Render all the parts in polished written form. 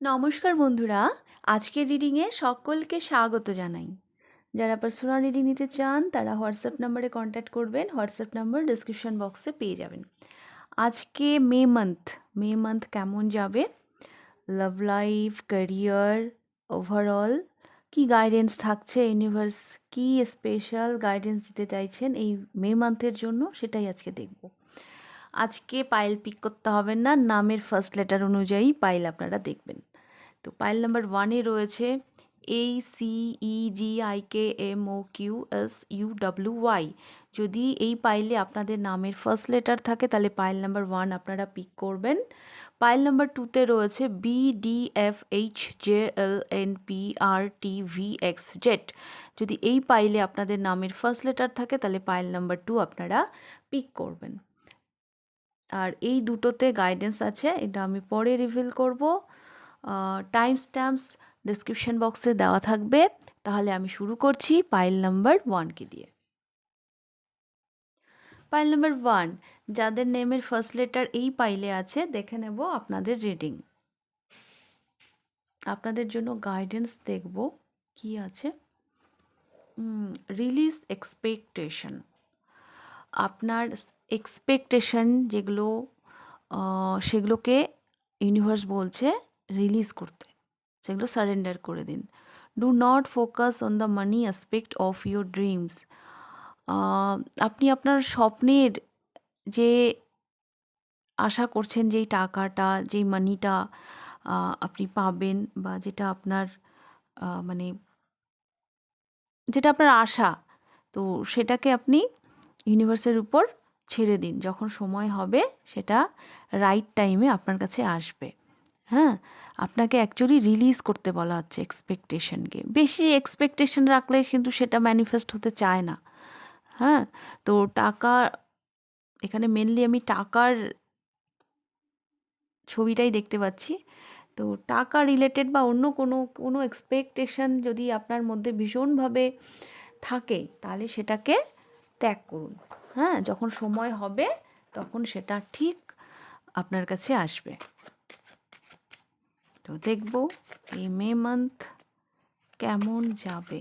নমস্কার বন্ধুরা, আজকের রিডিংয়ে সকলকে স্বাগত জানাই। যারা পার্সোনাল রিডিং নিতে চান তারা হোয়াটসঅ্যাপ নাম্বারে কন্ট্যাক্ট করবেন। হোয়াটসঅ্যাপ নাম্বার ডিসক্রিপশন বক্সে পেয়ে যাবেন। আজকে মে মান্থ কেমন যাবে, লাভ লাইফ, ক্যারিয়ার, ওভারঅল কি গাইডেন্স থাকছে, ইউনিভার্স কি স্পেশাল গাইডেন্স দিতে চাইছেন এই মে মান্থের জন্য, সেটাই আজকে দেখব। আজকে পাইল পিক করতে হবে না, নামের ফার্স্ট লেটার অনুযায়ী পাইল আপনারা দেখবেন। তো পাইল নাম্বার 1-এ রয়েছে ACEGIKMOQSUWY। যদি এই পাইলে আপনাদের নামের ফার্স্ট লেটার থাকে তাহলে পাইল নাম্বার 1 আপনারা পিক করবেন। পাইল নাম্বার 2-তে রয়েছে BDFHJLNPRTVXZ। যদি এই পাইলে আপনাদের নামের ফার্স্ট লেটার থাকে তাহলে পাইল নাম্বার 2 আপনারা পিক করবেন। আর এই দুটোতে গাইডেন্স আছে, এটা আমি পরে রিভিল করব। টাইম স্ট্যাম্পস ডিসক্রিপশন বক্সে দেওয়া থাকবে। তাহলে আমি শুরু করছি পাইল নাম্বার 1কে দিয়ে। পাইল নাম্বার 1, যাদের নেমের ফার্স্ট লেটার এই পাইলে আছে, দেখে নেব আপনাদের রিডিং। আপনাদের জন্য গাইডেন্স দেখব কি আছে। Release expectation. আপনার এক্সপেকটেশন যেগুলো, সেগুলোকে ইউনিভার্স বলছে রিলিজ করতে, সেগুলো সারেন্ডার করে দিন। Do not focus on the money aspect of your dreams. আপনি আপনার স্বপ্নের যে আশা করছেন, যেই টাকাটা, যেই মানিটা আপনি পাবেন, বা যেটা আপনার মানে যেটা আপনার আশা, তো সেটাকে আপনি ইউনিভার্সের উপর ছেড়ে দিন। যখন সময় হবে সেটা রাইট টাইমে আপনার কাছে আসবে। হ্যাঁ, আপনাকে অ্যাকচুয়ালি রিলিজ করতে বলা হচ্ছে এক্সপেকটেশনকে। বেশি এক্সপেকটেশন রাখলে কিন্তু সেটা ম্যানিফেস্ট হতে চায় না। হ্যাঁ, তো টাকা, এখানে মেনলি আমি টাকার ছবিটাই দেখতে পাচ্ছি। তো টাকা রিলেটেড বা অন্য কোনো কোনো এক্সপেকটেশন যদি আপনার মধ্যে ভীষণভাবে থাকে তাহলে সেটাকে ত্যাগ করুন। হ্যাঁ, যখন সময় হবে তখন সেটা ঠিক আপনার কাছে আসবে। তো দেখব এই মে মান্থ কেমন যাবে।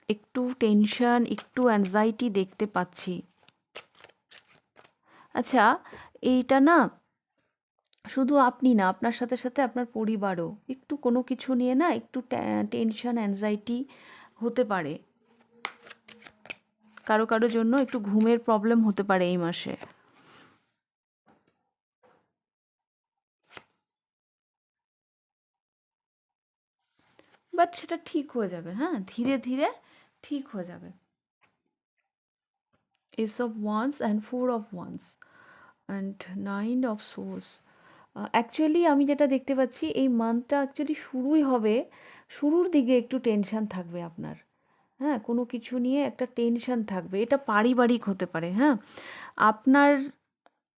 একটু টেনশন, একটু অ্যাংজাইটি দেখতে পাচ্ছি। আচ্ছা, এইটা না শুধু আপনি না, আপনার সাথে সাথে আপনার পরিবারও একটু কোনো কিছু নিয়ে না একটু টেনশন, অ্যাংজাইটি হতে পারে। কারো কারো জন্য একটু ঘুমের প্রবলেম হতে পারে এই মাসে। বাট সেটা ঠিক হয়ে যাবে। হ্যাঁ, ধীরে ধীরে ঠিক হয়ে যাবে। S of wands and 4 of wands and 9 of swords. Actually আমি যেটা দেখতে পাচ্ছি, এই মান্থটা অ্যাকচুয়ালি শুরুই হবে, শুরুর দিকে একটু টেনশন থাকবে আপনার। হ্যাঁ, কোনো কিছু নিয়ে একটা টেনশন থাকবে। এটা পারিবারিক হতে পারে। হ্যাঁ, আপনার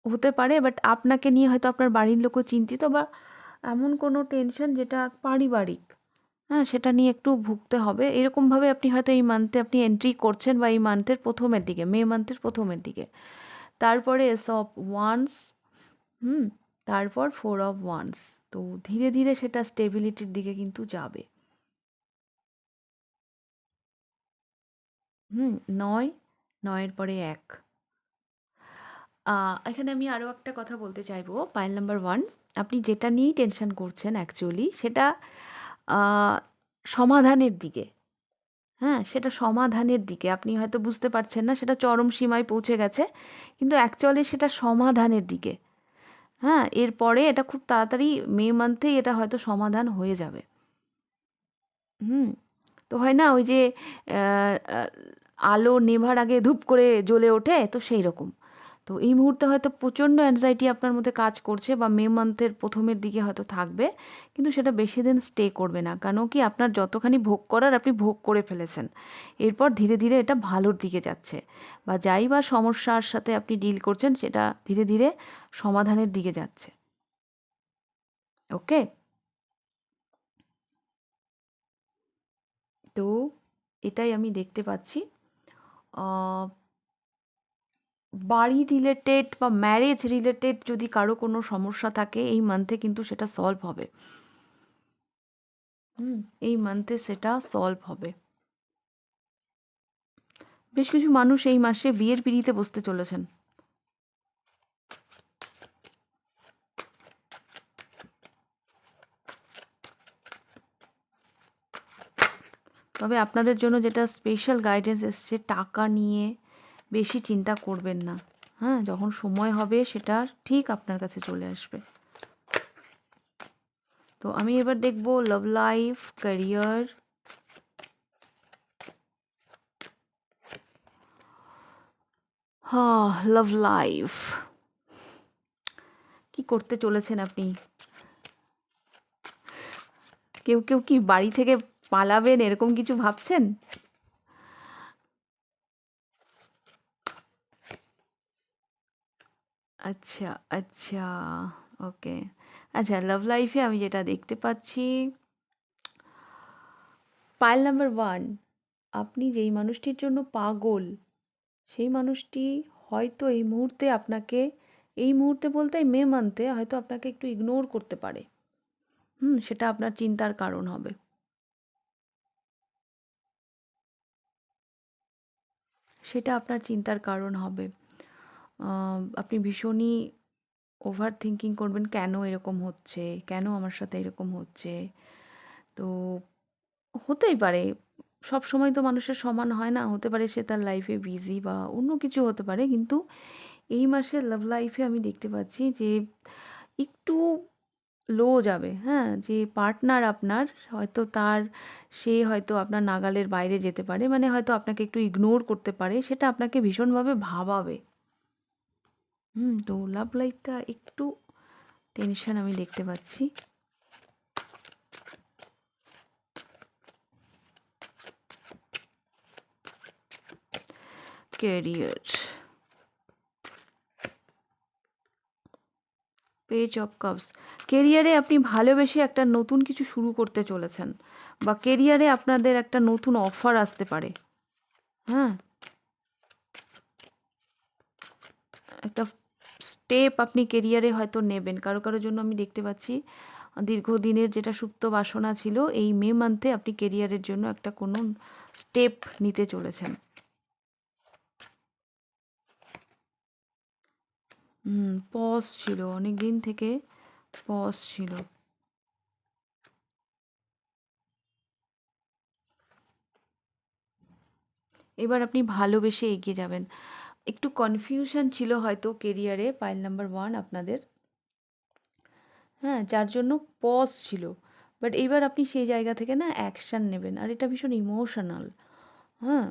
হতে পারে, বাট আপনাকে নিয়ে হয়তো আপনার বাড়ির লোকও চিন্তিত, বা এমন কোনো টেনশন যেটা পারিবারিক। হ্যাঁ, সেটা নিয়ে একটু ভুগতে হবে। এরকমভাবে আপনি হয়তো এই মান্থে আপনি এন্ট্রি করছেন, বা এই মান্থের প্রথমের দিকে, মে মান্থের প্রথমের দিকে। তারপরে এস অফ ওয়ান্স, তারপর 4 অফ ওয়ান্স। তো ধীরে ধীরে সেটা স্টেবিলিটির দিকে কিন্তু যাবে। 9, 9-এর পরে 1। এখানে আমি আরও একটা কথা বলতে চাইবো। পাইল নাম্বার 1, আপনি যেটা নিয়েই টেনশন করছেন অ্যাকচুয়ালি সেটা আ সমাধানের দিকে। হ্যাঁ, সেটা সমাধানের দিকে। আপনি হয়তো বুঝতে পারছেন না, সেটা চরম সীমায় পৌঁছে গেছে। কিন্তু অ্যাকচুয়ালি সেটা সমাধানের দিকে। হ্যাঁ, এরপরে এটা খুব তাড়াতাড়ি মে মান্থেই এটা হয়তো সমাধান হয়ে যাবে। হুম, তো হয় না ওই যে আ আ আলো নেভার আগে ধুপ করে জ্বলে ওঠে, তো সেই রকম। তো এই মুহূর্তে হয়তো প্রচণ্ড অ্যাংজাইটি আপনার মধ্যে কাজ করছে, বা মে মান্থের প্রথমের দিকে হয়তো থাকবে। কিন্তু সেটা বেশি দিন স্টে করবে না। কেন কি, আপনার যতখানি ভোগ করার আপনি ভোগ করে ফেলেছেন। এরপর ধীরে ধীরে এটা ভালোর দিকে যাচ্ছে, বা যাই বা সমস্যার সাথে আপনি ডিল করছেন সেটা ধীরে ধীরে সমাধানের দিকে যাচ্ছে। ওকে? তো এটাই আমি দেখতে পাচ্ছি। বাড়ি রিলেটেড বা ম্যারেজ রিলেটেড যদি কারো কোনো সমস্যা থাকে এই মান্থে কিন্তু সেটা সলভ হবে। এই মান্থে সেটা সলভ হবে। বেশ কিছু মানুষ এই মাসে বিয়ের পিঁড়িতে বসতে চলেছেন। তবে আপনাদের জন্য যেটা স্পেশাল গাইডেন্স এসছে, টাকা নিয়ে বেশি চিন্তা করবেন না। হ্যাঁ, যখন সময় হবে সেটা ঠিক আপনার কাছে চলে আসবে। তো আমি এবার দেখব love life, career, love life কি করতে চলেছেন আপনি? কেউ কেউ কি বাড়ি থেকে পালাবেন এরকম কিছু ভাবছেন? আচ্ছা, আচ্ছা, ওকে। আচ্ছা, লাভ লাইফে আমি যেটা দেখতে পাচ্ছি, পাইল নাম্বার 1, আপনি যেই মানুষটির জন্য পাগল, সেই মানুষটি হয়তো এই মুহূর্তে আপনাকে, এই মুহূর্তে বলতে এই মে মান্থে হয়তো আপনাকে একটু ইগনোর করতে পারে। সেটা আপনার চিন্তার কারণ হবে। সেটা আপনার চিন্তার কারণ হবে। আপনি ভীষণই ওভার থিঙ্কিং করবেন, কেন এরকম হচ্ছে, কেন আমার সাথে এরকম হচ্ছে। তো হতেই পারে, সব সময় তো মানুষের সমান হয় না, হতে পারে সে তার লাইফে বিজি বা অন্য কিছু হতে পারে, কিন্তু এই মাসের লাভ লাইফে আমি দেখতে পাচ্ছি যে একটু লো যাবে। হ্যাঁ, যে পার্টনার আপনার হয়তো সে হয়তো আপনার নাগালের বাইরে যেতে পারে, মানে হয়তো আপনাকে একটু ইগনোর করতে পারে, সেটা আপনাকে ভীষণভাবে ভাবাবে। তো লাভ লাইফটা একটু টেনশন আমি দেখতে পাচ্ছি। ক্যারিয়ার, পেজ অফ কাপস, কেরিয়ারে আপনি ভালোবেসে একটা নতুন কিছু শুরু করতে চলেছেন, বা কেরিয়ারে আপনাদের একটা নতুন অফার আসতে পারে। হ্যাঁ, একটা স্টেপ আপনি কেরিয়ারে হয়তো নেবেন। কারো কারোর জন্য আমি দেখতে পাচ্ছি দীর্ঘদিনের যেটা সুপ্ত বাসনা ছিল, এই মে মান্থে আপনি কেরিয়ারের জন্য একটা কোনো স্টেপ নিতে চলেছেন। পজ ছিল, অনেক দিন থেকে পজ ছিল। এবার আপনি ভালোবেসে এগিয়ে যাবেন। একটু কনফিউশন ছিল হয়তো কেরিয়ারে, পাইল নাম্বার 1 আপনাদের। হ্যাঁ, যার জন্য পজ ছিল। বাট এইবার আপনি সেই জায়গা থেকে না অ্যাকশান নেবেন, আর এটা ভীষণ ইমোশনাল। হ্যাঁ,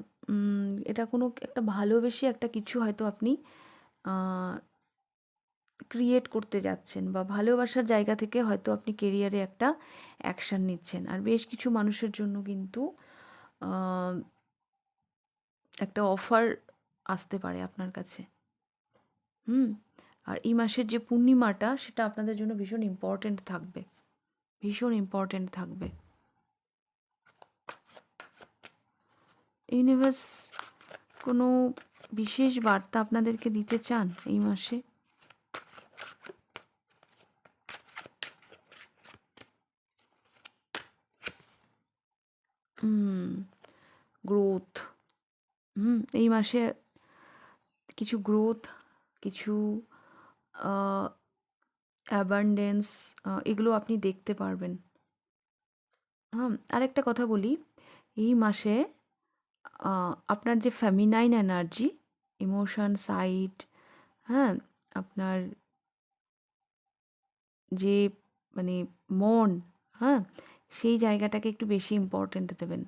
এটা কোনো একটা ভালোবেসে একটা কিছু হয়তো আপনি ক্রিয়েট করতে যাচ্ছেন, বা ভালোবাসার জায়গা থেকে হয়তো আপনি কেরিয়ারে একটা অ্যাকশান নিচ্ছেন। আর বেশ কিছু মানুষের জন্য কিন্তু একটা অফার আসতে পারে আপনার কাছে। আর এই মাসের যে পূর্ণিমাটা, সেটা আপনাদের জন্য ভীষণ ইম্পর্ট্যান্ট থাকবে, ভীষণ ইম্পর্ট্যান্ট থাকবে। ইউনিভার্স কোনো বিশেষ বার্তা আপনাদেরকে দিতে চান এই মাসে? গ্রোথ, এই মাসে কিছু গ্রোথ, কিছু অ্যাবান্ডেন্স, এগুলো আপনি দেখতে পারবেন। আরেকটা কথা বলি, এই মাসে আপনার যে ফেমিনাইন এনার্জি, ইমোশন সাইড, হ্যাঁ, আপনার যে মানে মন, হ্যাঁ, সেই জায়গাটাকে একটু বেশি ইম্পর্ট্যান্ট দেবেন।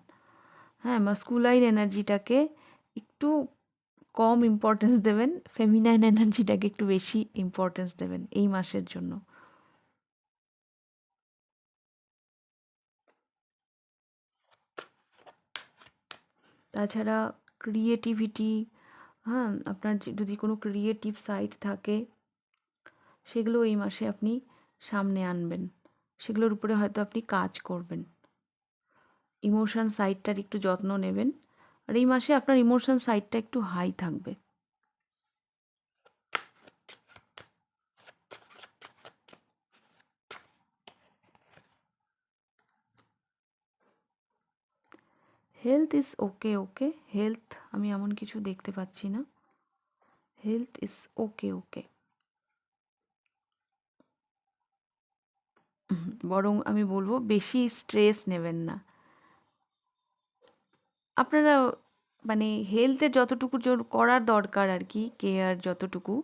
হ্যাঁ, মাস্কুলাইন এনার্জিটাকে একটু কম ইম্পর্টেন্স দেবেন, ফেমিনাইন এনার্জিটাকে একটু বেশি ইম্পর্টেন্স দেবেন এই মাসের জন্য। তাছাড়া ক্রিয়েটিভিটি, হ্যাঁ, আপনার যদি কোনো ক্রিয়েটিভ সাইড থাকে, সেগুলো এই মাসে আপনি সামনে আনবেন, সেগুলোর উপরে হয়তো আপনি কাজ করবেন। ইমোশন সাইডটার একটু যত্ন নেবেন, আর এই মাসে আপনার ইমোশন সাইডটা একটু হাই থাকবে। Health is okay okay, health আমি এমন কিছু দেখতে পাচ্ছি না, হেলথ ইজ ওকে ওকে। বরং আমি বলবো বেশি স্ট্রেস নেবেন না। আপনারা মানে হেলথে যতটুকু করার দরকার আর কি, কেয়ার যতটুকু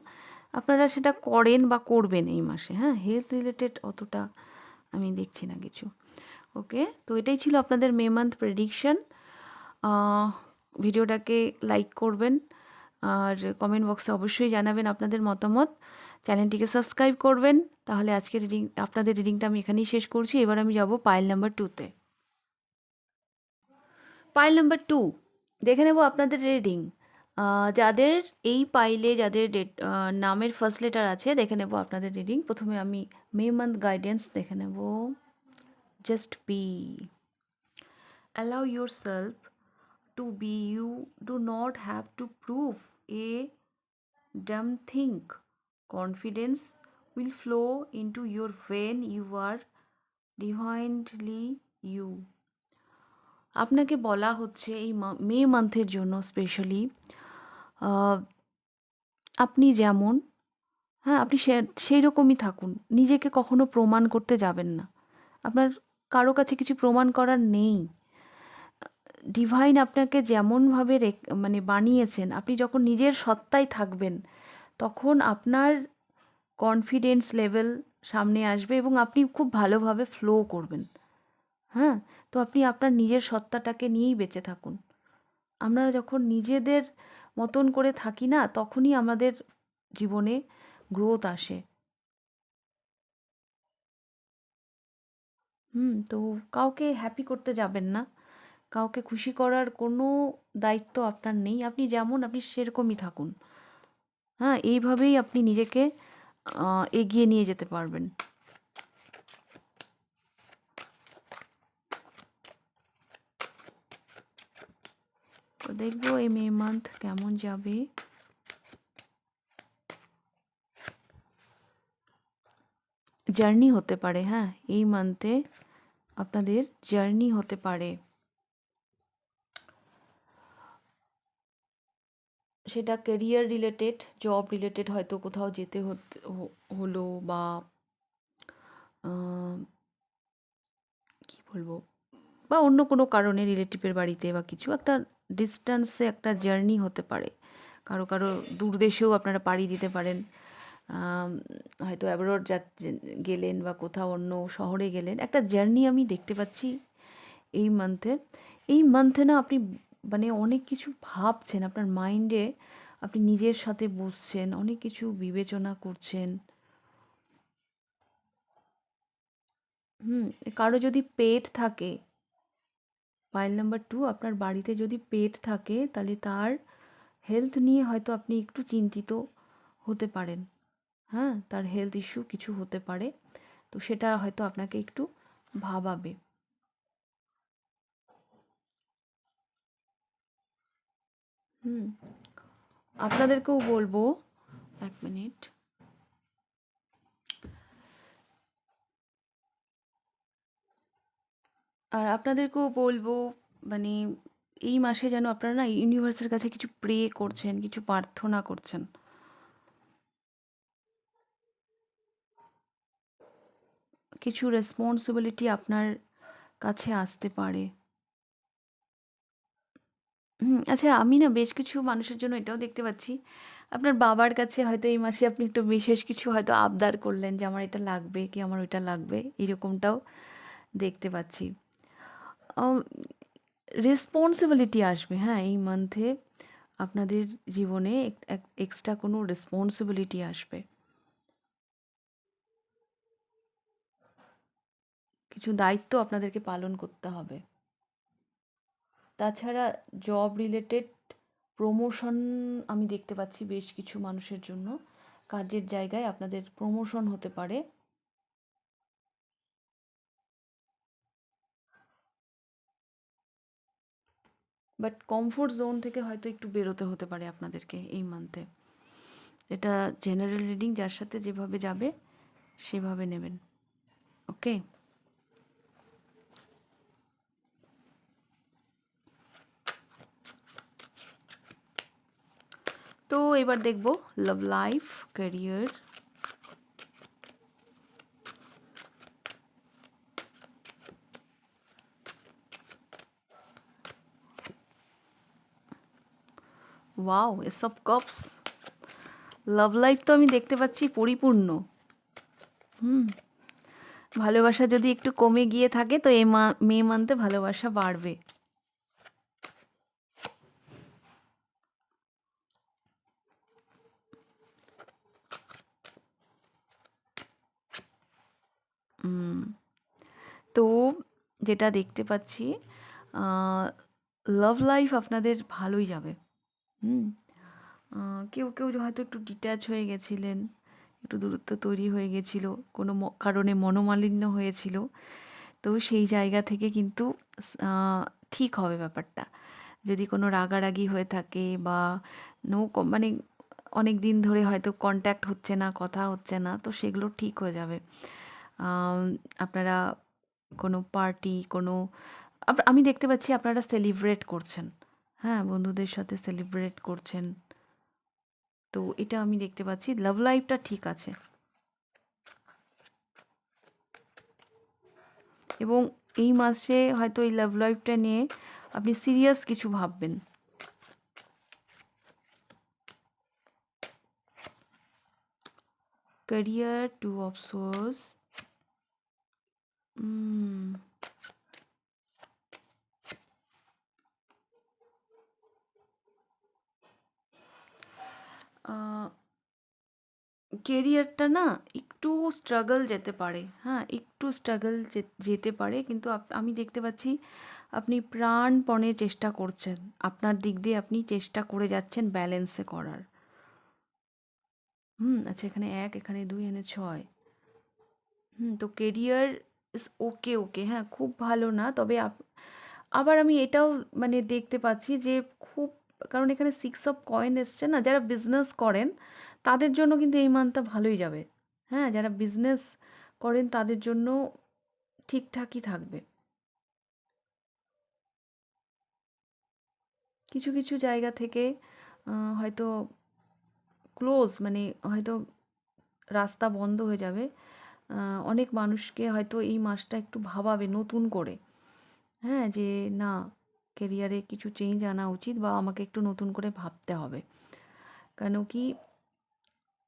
আপনারা সেটা করেন বা করবেন এই মাসে। হ্যাঁ, হেলথ রিলেটেড অতটা আমি দেখছি না কিছু। ওকে, তো এটাই ছিল আপনাদের মে মান্থ প্রেডিকশন। ভিডিওটাকে লাইক করবেন আর কমেন্ট বক্সে অবশ্যই জানাবেন আপনাদের মতামত। চ্যানেলটিকে সাবস্ক্রাইব করবেন। তাহলে আজকের আপনাদের রিডিংটা আমি এখানেই শেষ করছি। এবার আমি যাব পাইল নাম্বার 2-তে। পাইল নাম্বার 2 দেখে নেব আপনাদের রিডিং। যাদের এই পাইলে যাদের নামের ফার্স্ট লেটার আছে, দেখে নেব আপনাদের রিডিং। প্রথমে আমি মে মান্থ গাইডেন্স দেখে নেব। Just be, allow yourself to be you, do not have to prove a damn thing. Confidence will flow into your vein. You are divinely you. আপনাকে বলা হচ্ছে এই মে মান্থের জন্য স্পেশালি আপনি যেমন, হ্যাঁ, আপনি সেই রকমই থাকুন। নিজেকে কখনো প্রমাণ করতে যাবেন না। আপনার কারো কাছে কিছু প্রমাণ করার নেই। ডিভাইন আপনাকে যেমনভাবে মানে বানিয়েছেন, আপনি যখন নিজের সত্তায় থাকবেন তখন আপনার কনফিডেন্স লেভেল সামনে আসবে এবং আপনি খুব ভালোভাবে ফ্লো করবেন। হ্যাঁ, তো আপনি আপনার নিজের সত্তাটাকে নিয়েই বেঁচে থাকুন। আমরা যখন নিজেদের মতন করে থাকি না, তখনই আমাদের জীবনে গ্রোথ আসে। তো কাউকে হ্যাপি করতে যাবেন না, কাউকে খুশি করার কোনো দায়িত্ব আপনার নেই। আপনি যেমন আপনি সেরকমই থাকুন। হ্যাঁ, এইভাবেই আপনি নিজেকে এগিয়ে নিয়ে যেতে পারবেন। তো দেখবো এই মে মান্থ কেমন যাবে। জার্নি হতে পারে, হ্যাঁ, এই মান্থে আপনাদের জার্নি হতে পারে। সেটা ক্যারিয়ার রিলেটেড, জব রিলেটেড, হয়তো কোথাও যেতে হলো বা কি বলবো, বা অন্য কোনো কারণে রিলেটিভের বাড়িতে বা কিছু একটা ডিস্টেন্সে একটা জার্নি হতে পারে। কারো কারো দূর দেশেও আপনারা পাড়ি দিতে পারেন। হয়তো অ্যাব্রড গেলেন বা কোথাও অন্য শহরে গেলেন, একটা জার্নি আমি দেখতে পাচ্ছি এই মান্থে। এই মান্থে না আপনি মানে অনেক কিছু ভাবছেন আপনার মাইন্ডে, আপনি নিজের সাথে বসছেন, অনেক কিছু বিবেচনা করছেন। কারো যদি পেট থাকে, পাইল নাম্বার 2 আপনার বাড়িতে যদি পেট থাকে, তাহলে তার হেলথ নিয়ে হয়তো আপনি একটু চিন্তিত হতে পারেন। হ্যাঁ, তার হেলথ ইস্যু কিছু হতে পারে, তো সেটা হয়তো আপনাকে একটু ভাবাবে। আপনাদেরকেও বলবো, এক মিনিট, আর আপনাদেরকেও বলবো মানে এই মাসে যেন আপনারা না ইউনিভার্সের কাছে কিছু প্রে করছেন, কিছু প্রার্থনা করছেন। কিছু রেসপন্সিবিলিটি আপনার কাছে আসতে পারে। আচ্ছা, আমি না বেশ কিছু মানুষের জন্য এটাও দেখতে পাচ্ছি, আপনার বাবার কাছে হয়তো এই মাসে আপনি একটু বিশেষ কিছু হয়তো আবদার করলেন যে আমার এটা লাগবে কি আমার ওইটা লাগবে, এরকমটাও দেখতে পাচ্ছি। রেসপন্সিবিলিটি আসবে, হ্যাঁ, এই মান্থে আপনাদের জীবনে এক্সট্রা কোনো রেসপন্সিবিলিটি আসবে, কিছু দায়িত্ব আপনাদেরকে পালন করতে হবে। তাছাড়া জব রিলেটেড প্রমোশন আমি দেখতে পাচ্ছি বেশ কিছু মানুষের জন্য, কাজের জায়গায় আপনাদের প্রমোশন হতে পারে। বাট কমফোর্ট জোন থেকে হয়তো একটু বেরোতে হতে পারে আপনাদেরকে এই মান্থে। এটা জেনারেল রিডিং, যার সাথে যেভাবে যাবে সেভাবে নেবেন। ওকে, তো এবার দেখব love life, career. Wow, S of cups. Love life তো আমি দেখতে পাচ্ছি পরিপূর্ণ। ভালোবাসা যদি একটু কমে গিয়ে থাকে তো এই মে মান্থে ভালোবাসা বাড়বে। তো যেটা দেখতে পাচ্ছি, লাভ লাইফ আপনাদের ভালোই যাবে। কেউ কেউ হয়তো একটু ডিট্যাচ হয়ে গেছিলেন, একটু দূরত্ব তৈরি হয়ে গেছিল, কোনো কারণে মনোমালিন্য হয়েছিল, তো সেই জায়গা থেকে কিন্তু ঠিক হবে ব্যাপারটা। যদি কোনো রাগারাগি হয়ে থাকে বা মানে অনেক দিন ধরে হয়তো কন্ট্যাক্ট হচ্ছে না, কথা হচ্ছে না, তো সেগুলো ঠিক হয়ে যাবে। আপনারা কোনো পার্টি, কোনো আমি দেখতে পাচ্ছি আপনারা সেলিব্রেট করছেন, হ্যাঁ, বন্ধুদের সাথে সেলিব্রেট করছেন, তো এটা আমি দেখতে পাচ্ছি। লাভ লাইফটা ঠিক আছে এবং এই মাসে হয়তো এই লাভ লাইফটা নিয়ে আপনি সিরিয়াস কিছু ভাববেন। ক্যারিয়ার, টু অফ সোর্স, কেরিয়ারটা না একটু স্ট্রাগল যেতে পারে, হ্যাঁ, একটু স্ট্রাগল যেতে পারে, কিন্তু আমি দেখতে পাচ্ছি আপনি প্রাণপণে চেষ্টা করছেন, আপনার দিক দিয়ে আপনি চেষ্টা করে যাচ্ছেন ব্যালেন্সে করার। আচ্ছা, এখানে 1, এখানে 2, এখানে 6। তো কেরিয়ার ইজ ওকে ওকে, হ্যাঁ, খুব ভালো না, তবে আবার আমি এটাও মানে দেখতে পাচ্ছি যে খুব, কারণ এখানে 6 অফ কয়েন এসছে না, যারা বিজনেস করেন তাদের জন্য কিন্তু এই মান্থটা ভালোই যাবে। হ্যাঁ, যারা বিজনেস করেন তাদের জন্য ঠিকঠাকই থাকবে। কিছু কিছু জায়গা থেকে হয়তো ক্লোজ, মানে হয়তো রাস্তা বন্ধ হয়ে যাবে। অনেক মানুষকে হয়তো এই মাসটা একটু ভাবাবে নতুন করে, হ্যাঁ, যে না, কেরিয়ারে কিছু চেঞ্জ আনা উচিত বা আমাকে একটু নতুন করে ভাবতে হবে। কেন কি,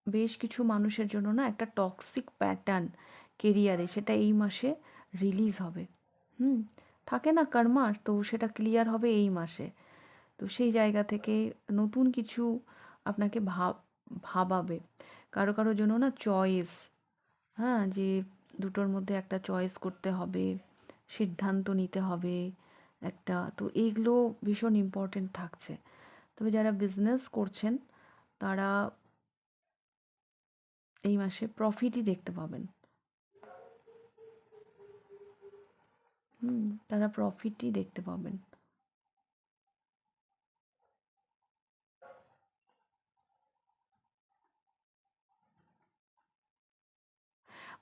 বেশ কিছু মানুষের জন্য না একটা টক্সিক প্যাটার্ন কেরিয়ারে, সেটা এই মাসে রিলিজ হবে। হুম থাকে না কর্মা, তো সেটা ক্লিয়ার হবে এই মাসে। তো সেই জায়গা থেকে নতুন কিছু আপনাকে ভাবাবে। কারো কারোর জন্য না চয়েস, হ্যাঁ, যে দুটোর মধ্যে একটা চয়েস করতে হবে, সিদ্ধান্ত নিতে হবে একটা, তো এইগুলো ভীষণ ইম্পর্টেন্ট থাকছে। তবে যারা বিজনেস করছেন তারা এই মাসে প্রফিটই দেখতে পাবেন। তারা প্রফিটই দেখতে পাবেন।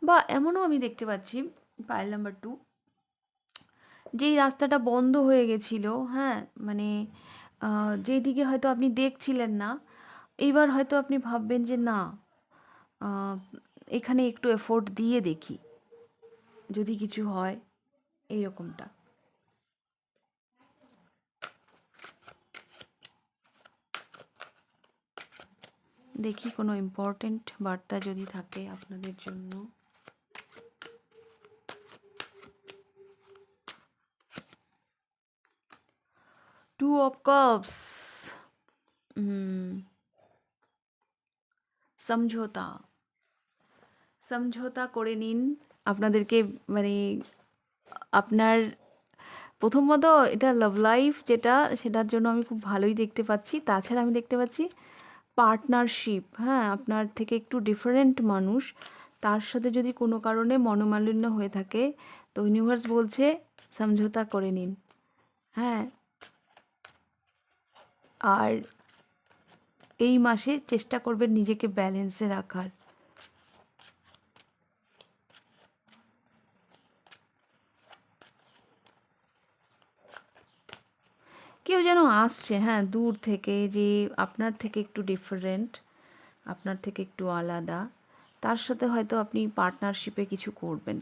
বা এমনও আমি দেখতে পাচ্ছি, পাইল নাম্বার 2, যেই রাস্তাটা বন্ধ হয়ে গেছিল, হ্যাঁ, মানে যেই দিকে হয়তো আপনি দেখছিলেন না, এইবার হয়তো আপনি ভাববেন যে না, আহ, এখানে একটু এফোর্ট দিয়ে দেখি, যদি কিছু হয়, এইরকমটা। দেখি কোনো ইম্পর্টেন্ট বার্তা যদি থাকে আপনাদের জন্য। টু অফ কাপস, সমঝোতা, সমঝোতা করে নিন আপনাদেরকে, মানে আপনার প্রথমত এটা লাভ লাইফ যেটা, সেটার জন্য আমি খুব ভালোই দেখতে পাচ্ছি। তাছাড়া আমি দেখতে পাচ্ছি পার্টনারশিপ, হ্যাঁ, আপনার থেকে একটু ডিফারেন্ট মানুষ, তার সাথে যদি কোনো কারণে মনোমালিন্য হয়ে থাকে তো ইউনিভার্স বলছে সমঝোতা করে নিন। হ্যাঁ, আর এই মাসে চেষ্টা করবেন নিজেকে ব্যালেন্সে রাখার। কেউ যেন আসছে, হ্যাঁ, দূর থেকে, যে আপনার থেকে একটু ডিফারেন্ট, আপনার থেকে একটু আলাদা। তার সাথে হয়তো আপনি পার্টনারশিপে কিছু করবেন,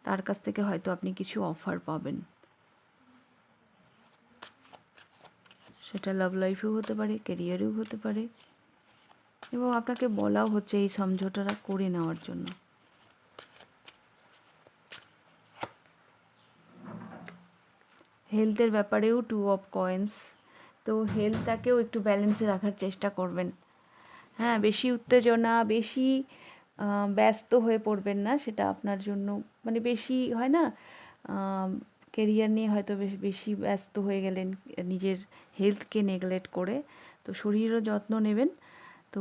তার কাছ থেকে হয়তো আপনি কিছু অফার পাবেন। সেটা লাভ লাইফেও হতে পারে, কেরিয়ারেও হতে পারে, এবং আপনাকে বলাও হচ্ছে এই সমঝোতাটা করে নেওয়ার জন্য। হেলথের ব্যাপারেও 2 অফ কয়েন্স। তো হেলথটাকেও একটু ব্যালেন্সে রাখার চেষ্টা করবেন। হ্যাঁ, বেশি উত্তেজনা, বেশি ব্যস্ত হয়ে পড়বেন না, সেটা আপনার জন্য মানে বেশি হয় না, কেরিয়ার নিয়ে হয়তো বেশি ব্যস্ত হয়ে গেলেন নিজের হেলথকে নেগলেক্ট করে। তো শরীরেরও যত্ন নেবেন। তো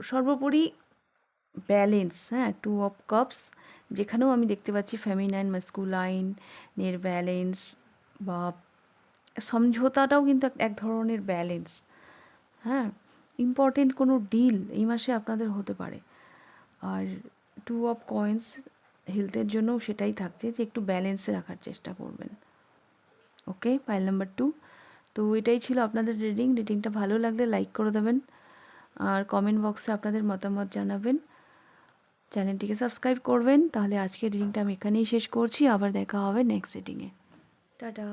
সর্বোপরি ব্যালেন্স, হ্যাঁ, 2 অফ কাপস, যেখানেও আমি দেখতে পাচ্ছি ফেমিনাইন মাস্কুলাইন এর ব্যালেন্স বা সমঝোতাটাও কিন্তু এক ধরনের ব্যালেন্স। হ্যাঁ, ইম্পর্টেন্ট কোনো ডিল এই মাসে আপনাদের হতে পারে। আর 2 অফ কয়েন্স হেলথের জন্যও সেটাই থাকছে যে একটু ব্যালেন্সে রাখার চেষ্টা করবেন। ওকে, পাইল নাম্বার 2। তো এটাই ছিল আপনাদের রিডিংটা ভালো লাগলে লাইক করে দেবেন, আর কমেন্ট বক্সে আপনাদের মতামত জানাবেন, চ্যানেলটিকে সাবস্ক্রাইব করবেন। তাহলে আজকের রিডিংটা আমি এখানেই শেষ করছি, আবার দেখা হবে নেক্সট রিডিংয়ে। টাটা।